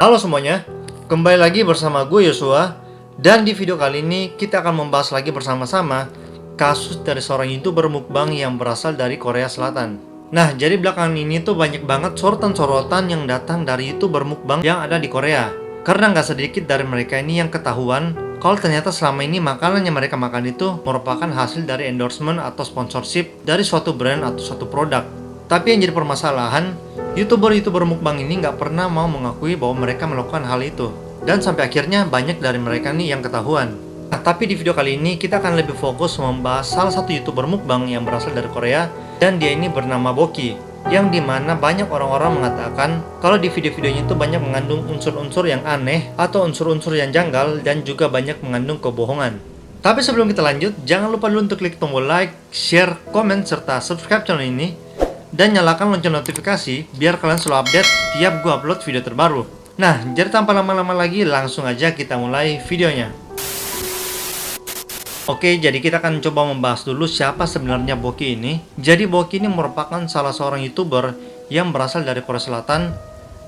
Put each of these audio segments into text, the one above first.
Halo semuanya, kembali lagi bersama gue Yosua. Dan di video kali ini kita akan membahas lagi bersama-sama kasus dari seorang YouTuber mukbang yang berasal dari Korea Selatan. Nah, jadi belakangan ini tuh banyak banget sorotan-sorotan yang datang dari YouTuber mukbang yang ada di Korea. Karena nggak sedikit dari mereka ini yang ketahuan kalau ternyata selama ini makanan yang mereka makan itu merupakan hasil dari endorsement atau sponsorship dari suatu brand atau suatu produk. Tapi yang jadi permasalahan, YouTuber-YouTuber mukbang ini nggak pernah mau mengakui bahwa mereka melakukan hal itu. Dan sampai akhirnya banyak dari mereka nih yang ketahuan. Nah, tapi di video kali ini kita akan lebih fokus membahas salah satu YouTuber mukbang yang berasal dari Korea. Dan dia ini bernama Boki. Yang dimana banyak orang-orang mengatakan kalau di video-videonya itu banyak mengandung unsur-unsur yang aneh atau unsur-unsur yang janggal dan juga banyak mengandung kebohongan. Tapi sebelum kita lanjut, jangan lupa dulu untuk klik tombol like, share, komen, serta subscribe channel ini. Dan nyalakan lonceng notifikasi biar kalian selalu update tiap gue upload video terbaru. Nah, jadi tanpa lama-lama lagi langsung aja kita mulai videonya. Oke, jadi kita akan coba membahas dulu siapa sebenarnya Boki ini. Jadi Boki ini merupakan salah seorang YouTuber yang berasal dari Korea Selatan.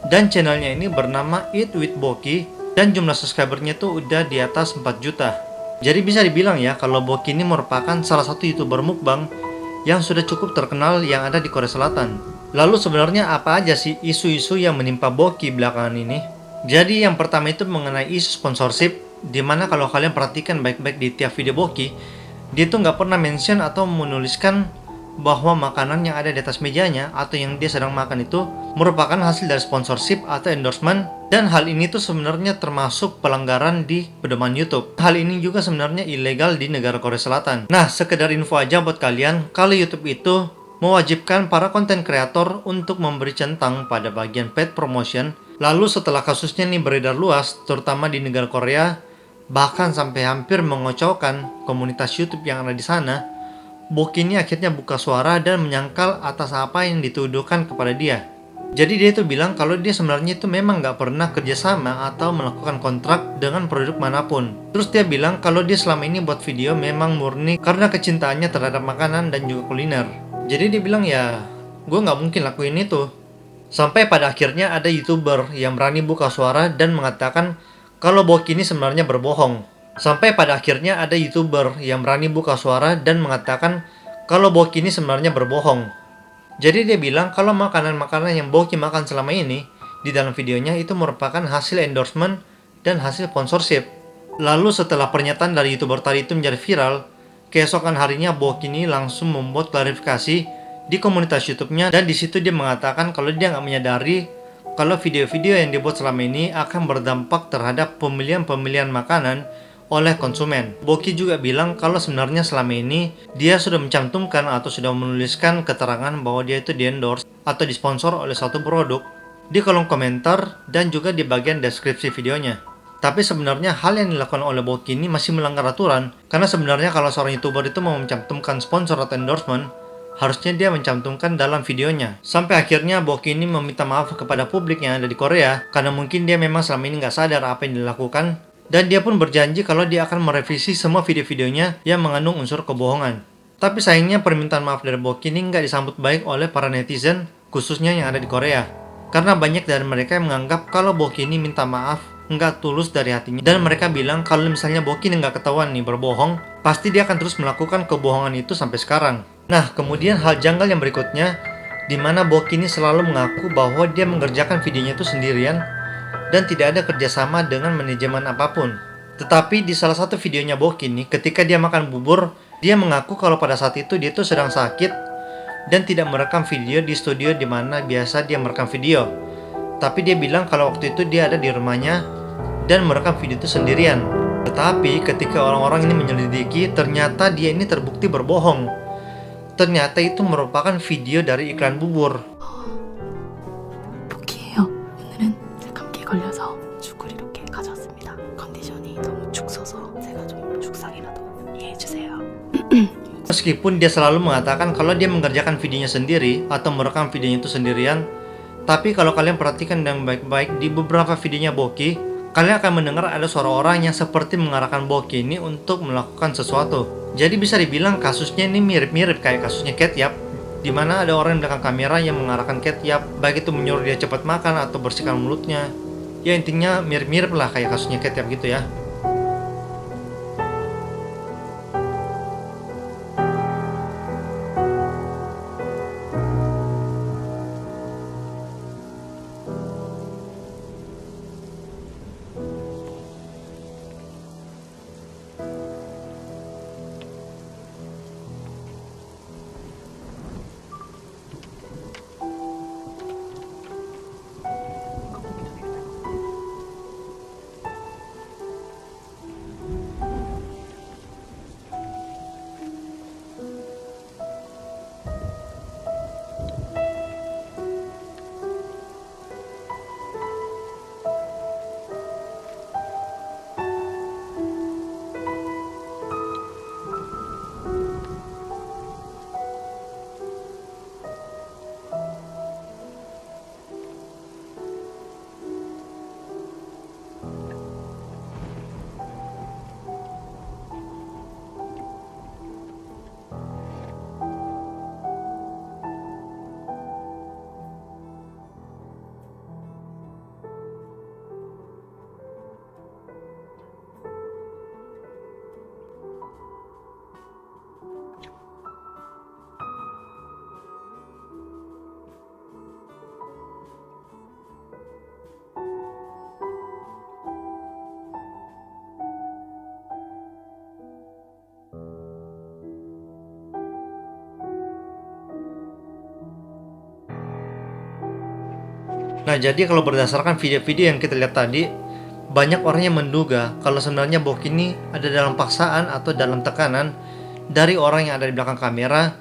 Dan channelnya ini bernama Eat with Boki. Dan jumlah subscribernya tuh udah di atas 4 juta. Jadi bisa dibilang ya kalau Boki ini merupakan salah satu YouTuber mukbang yang sudah cukup terkenal yang ada di Korea Selatan. Lalu sebenarnya apa aja sih isu-isu yang menimpa Boki belakangan ini? Jadi yang pertama itu mengenai isu sponsorship, dimana kalau kalian perhatikan baik-baik di tiap video Boki, dia tuh nggak pernah mention atau menuliskan bahwa makanan yang ada di atas mejanya atau yang dia sedang makan itu merupakan hasil dari sponsorship atau endorsement. Dan hal ini tuh sebenarnya termasuk pelanggaran di pedoman YouTube. Hal ini juga sebenarnya ilegal di negara Korea Selatan. Nah, sekedar info aja buat kalian, kalau YouTube itu mewajibkan para konten kreator untuk memberi centang pada bagian paid promotion. Lalu setelah kasusnya nih beredar luas, terutama di negara Korea, bahkan sampai hampir mengocokkan komunitas YouTube yang ada di sana, Boki ini akhirnya buka suara dan menyangkal atas apa yang dituduhkan kepada dia. Jadi dia itu bilang kalau dia sebenarnya itu memang nggak pernah kerjasama atau melakukan kontrak dengan produk manapun. Terus dia bilang kalau dia selama ini buat video memang murni karena kecintaannya terhadap makanan dan juga kuliner. Jadi dia bilang ya, gue nggak mungkin lakuin itu. Sampai pada akhirnya ada YouTuber yang berani buka suara dan mengatakan kalau Boki ini sebenarnya berbohong. Sampai pada akhirnya ada YouTuber yang berani buka suara dan mengatakan kalau Boki ini sebenarnya berbohong. Jadi dia bilang kalau makanan-makanan yang Boki makan selama ini di dalam videonya itu merupakan hasil endorsement dan hasil sponsorship. Lalu setelah pernyataan dari YouTuber tadi itu menjadi viral, keesokan harinya Boki ini langsung membuat klarifikasi di komunitas YouTube-nya dan di situ dia mengatakan kalau dia nggak menyadari kalau video-video yang dibuat selama ini akan berdampak terhadap pemilihan-pemilihan makanan oleh konsumen. Boki juga bilang kalau sebenarnya selama ini dia sudah mencantumkan atau sudah menuliskan keterangan bahwa dia itu di-endorse atau disponsor oleh suatu produk di kolom komentar dan juga di bagian deskripsi videonya. Tapi sebenarnya hal yang dilakukan oleh Boki ini masih melanggar aturan, karena sebenarnya kalau seorang YouTuber itu mau mencantumkan sponsor atau endorsement, harusnya dia mencantumkan dalam videonya. Sampai akhirnya Boki ini meminta maaf kepada publik yang ada di Korea karena mungkin dia memang selama ini nggak sadar apa yang dilakukan. Dan dia pun berjanji kalau dia akan merevisi semua video-videonya yang mengandung unsur kebohongan. Tapi sayangnya permintaan maaf dari Boki ini nggak disambut baik oleh para netizen, khususnya yang ada di Korea. Karena banyak dari mereka yang menganggap kalau Boki ini minta maaf nggak tulus dari hatinya. Dan mereka bilang kalau misalnya Boki ini nggak ketahuan nih berbohong, pasti dia akan terus melakukan kebohongan itu sampai sekarang. Nah, kemudian hal janggal yang berikutnya, di mana Boki ini selalu mengaku bahwa dia mengerjakan videonya itu sendirian dan tidak ada kerjasama dengan manajemen apapun. Tetapi di salah satu videonya Boki ini, ketika dia makan bubur, dia mengaku kalau pada saat itu dia tuh sedang sakit dan tidak merekam video di studio di mana biasa dia merekam video. Tapi dia bilang kalau waktu itu dia ada di rumahnya dan merekam video itu sendirian. Tetapi ketika orang-orang ini menyelidiki, ternyata dia ini terbukti berbohong. Ternyata itu merupakan video dari iklan bubur. 복이에요. 오늘은 감기에 걸려서 죽을 이렇게 가져왔습니다. 컨디션이 너무 죽서서 제가 좀 죽상이라도 이해해주세요. Meskipun dia selalu mengatakan kalau dia mengerjakan videonya sendiri atau merekam videonya itu sendirian, tapi kalau kalian perhatikan dengan baik-baik di beberapa videonya Boki, kalian akan mendengar ada suara orang yang seperti mengarahkan Boki ini untuk melakukan sesuatu. Jadi bisa dibilang kasusnya ini mirip-mirip kayak kasusnya Catyap, di mana ada orang di belakang kamera yang mengarahkan Catyap, baik itu menyuruh dia cepat makan atau bersihkan mulutnya. Ya intinya mirip-mirip lah kayak kasusnya Ketchup gitu ya. Nah, jadi kalau berdasarkan video-video yang kita lihat tadi, banyak orang yang menduga kalau sebenarnya Boki ini ada dalam paksaan atau dalam tekanan dari orang yang ada di belakang kamera,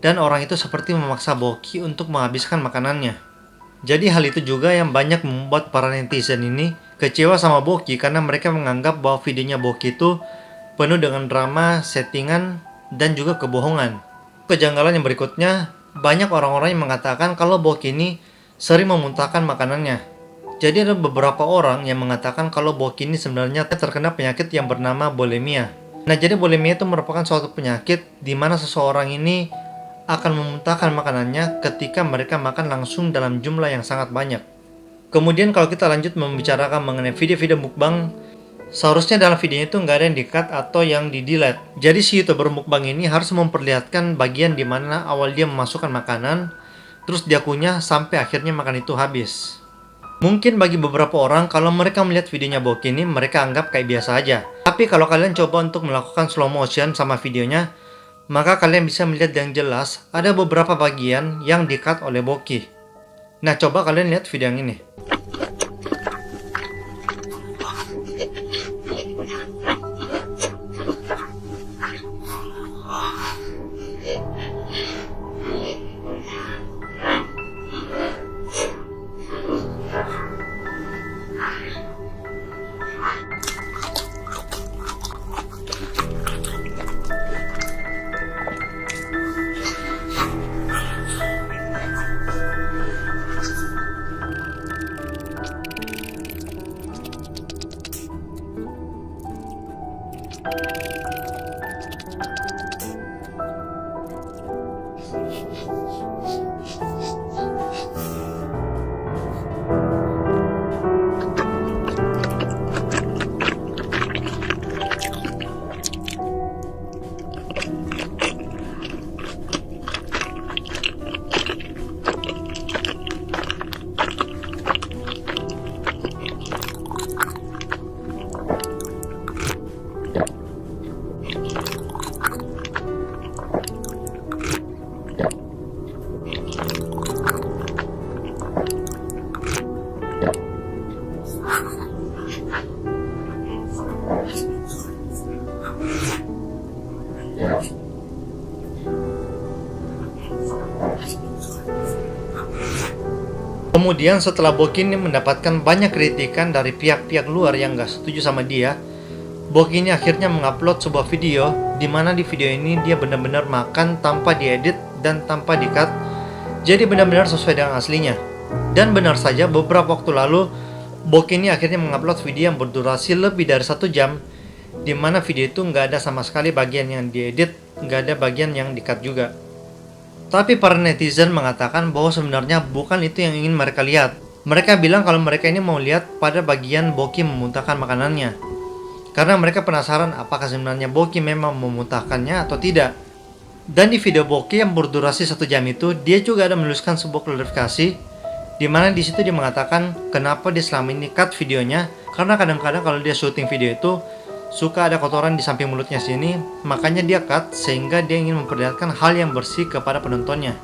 dan orang itu seperti memaksa Boki untuk menghabiskan makanannya. Jadi hal itu juga yang banyak membuat para netizen ini kecewa sama Boki karena mereka menganggap bahwa videonya Boki itu penuh dengan drama, settingan, dan juga kebohongan. Kejanggalan yang berikutnya, banyak orang-orang yang mengatakan kalau Boki ini sering memuntahkan makanannya. Jadi ada beberapa orang yang mengatakan kalau Boki ini sebenarnya terkena penyakit yang bernama bulimia. Nah, jadi bulimia itu merupakan suatu penyakit di mana seseorang ini akan memuntahkan makanannya ketika mereka makan langsung dalam jumlah yang sangat banyak. Kemudian kalau kita lanjut membicarakan mengenai video-video mukbang, seharusnya dalam videonya itu nggak ada yang di-cut atau yang di-delete. Jadi si YouTuber mukbang ini harus memperlihatkan bagian di mana awal dia memasukkan makanan, terus dia kunyah sampai akhirnya makan itu habis. Mungkin bagi beberapa orang, kalau mereka melihat videonya Boki ini, mereka anggap kayak biasa aja. Tapi kalau kalian coba untuk melakukan slow motion sama videonya, maka kalian bisa melihat yang jelas ada beberapa bagian yang di-cut oleh Boki. Nah, coba kalian lihat video yang ini. Kemudian setelah Boki ini mendapatkan banyak kritikan dari pihak-pihak luar yang gak setuju sama dia, Boki ini akhirnya mengupload sebuah video di mana di video ini dia benar-benar makan tanpa diedit dan tanpa di-cut. Jadi benar-benar sesuai dengan aslinya. Dan benar saja beberapa waktu lalu Boki ini akhirnya mengupload video yang berdurasi lebih dari 1 jam, di mana video itu nggak ada sama sekali bagian yang diedit, nggak ada bagian yang di-cut juga. Tapi para netizen mengatakan bahwa sebenarnya bukan itu yang ingin mereka lihat. Mereka bilang kalau mereka ini mau lihat pada bagian Boki memuntahkan makanannya. Karena mereka penasaran apakah sebenarnya Boki memang memuntahkannya atau tidak. Dan di video Boki yang berdurasi 1 jam itu, dia juga ada menuliskan sebuah klarifikasi di mana di situ dia mengatakan kenapa dia selama ini cut videonya, karena kadang-kadang kalau dia syuting video itu suka ada kotoran di samping mulutnya sini, makanya dia cut sehingga dia ingin memperlihatkan hal yang bersih kepada penontonnya.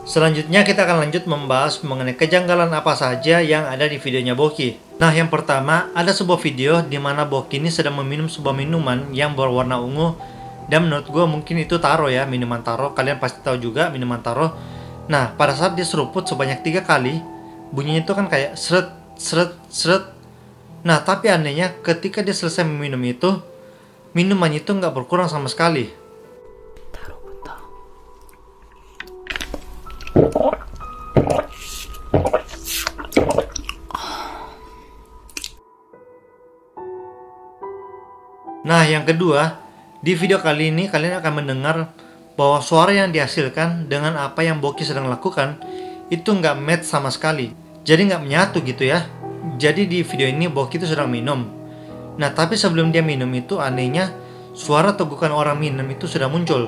Selanjutnya kita akan lanjut membahas mengenai kejanggalan apa saja yang ada di videonya Boki. Nah, yang pertama ada sebuah video di mana Boki ini sedang meminum sebuah minuman yang berwarna ungu, dan menurut gue mungkin itu taro ya, minuman taro. Kalian pasti tahu juga minuman taro. Nah, pada saat dia seruput sebanyak 3 kali, bunyinya itu kan kayak seret seret seret. Nah, tapi anehnya ketika dia selesai meminum itu, minumannya itu nggak berkurang sama sekali. 타로부터 Nah, yang kedua, di video kali ini kalian akan mendengar bahwa suara yang dihasilkan dengan apa yang Boki sedang lakukan itu nggak match sama sekali. Jadi nggak menyatu gitu ya. Jadi di video ini Boki itu sedang minum. Nah, tapi sebelum dia minum itu anehnya suara tegukan orang minum itu sudah muncul.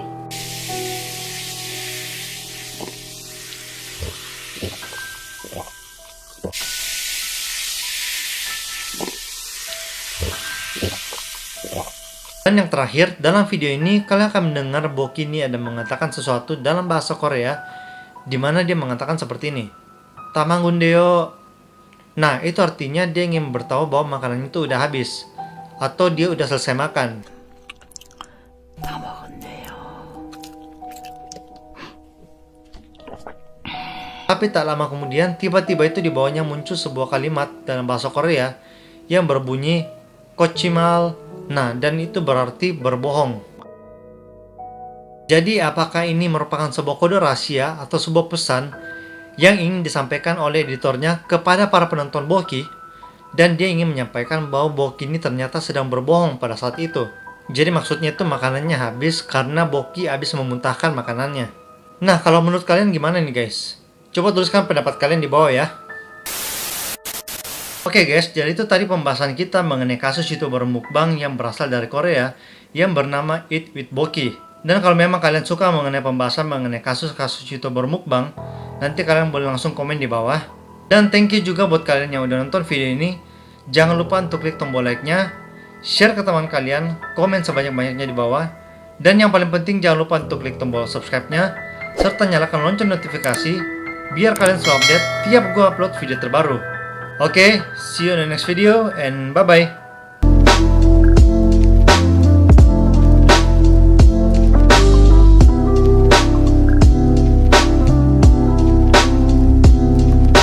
Dan yang terakhir, dalam video ini kalian akan mendengar Boki ini ada mengatakan sesuatu dalam bahasa Korea, di mana dia mengatakan seperti ini. Tamangundeo. Nah, itu artinya dia ingin beritahu bahwa makanan itu udah habis, atau dia udah selesai makan. 다 먹었네요. Tapi tak lama kemudian, tiba-tiba itu di bawahnya muncul sebuah kalimat dalam bahasa Korea yang berbunyi kochimal. Nah, dan itu berarti berbohong. Jadi, apakah ini merupakan sebuah kode rahasia atau sebuah pesan yang ingin disampaikan oleh editornya kepada para penonton Boki? Dan dia ingin menyampaikan bahwa Boki ini ternyata sedang berbohong pada saat itu. Jadi maksudnya itu makanannya habis karena Boki habis memuntahkan makanannya. Nah, kalau menurut kalian gimana nih guys? Coba tuliskan pendapat kalian di bawah ya. Oke guys, jadi itu tadi pembahasan kita mengenai kasus YouTuber mukbang yang berasal dari Korea yang bernama Eat with Boki. Dan kalau memang kalian suka mengenai pembahasan mengenai kasus-kasus YouTuber mukbang, nanti kalian boleh langsung komen di bawah. Dan thank you juga buat kalian yang udah nonton video ini. Jangan lupa untuk klik tombol like-nya, share ke teman kalian, komen sebanyak-banyaknya di bawah. Dan yang paling penting jangan lupa untuk klik tombol subscribe-nya, serta nyalakan lonceng notifikasi, biar kalian selalu update tiap gue upload video terbaru. Okay, see you in the next video and bye-bye.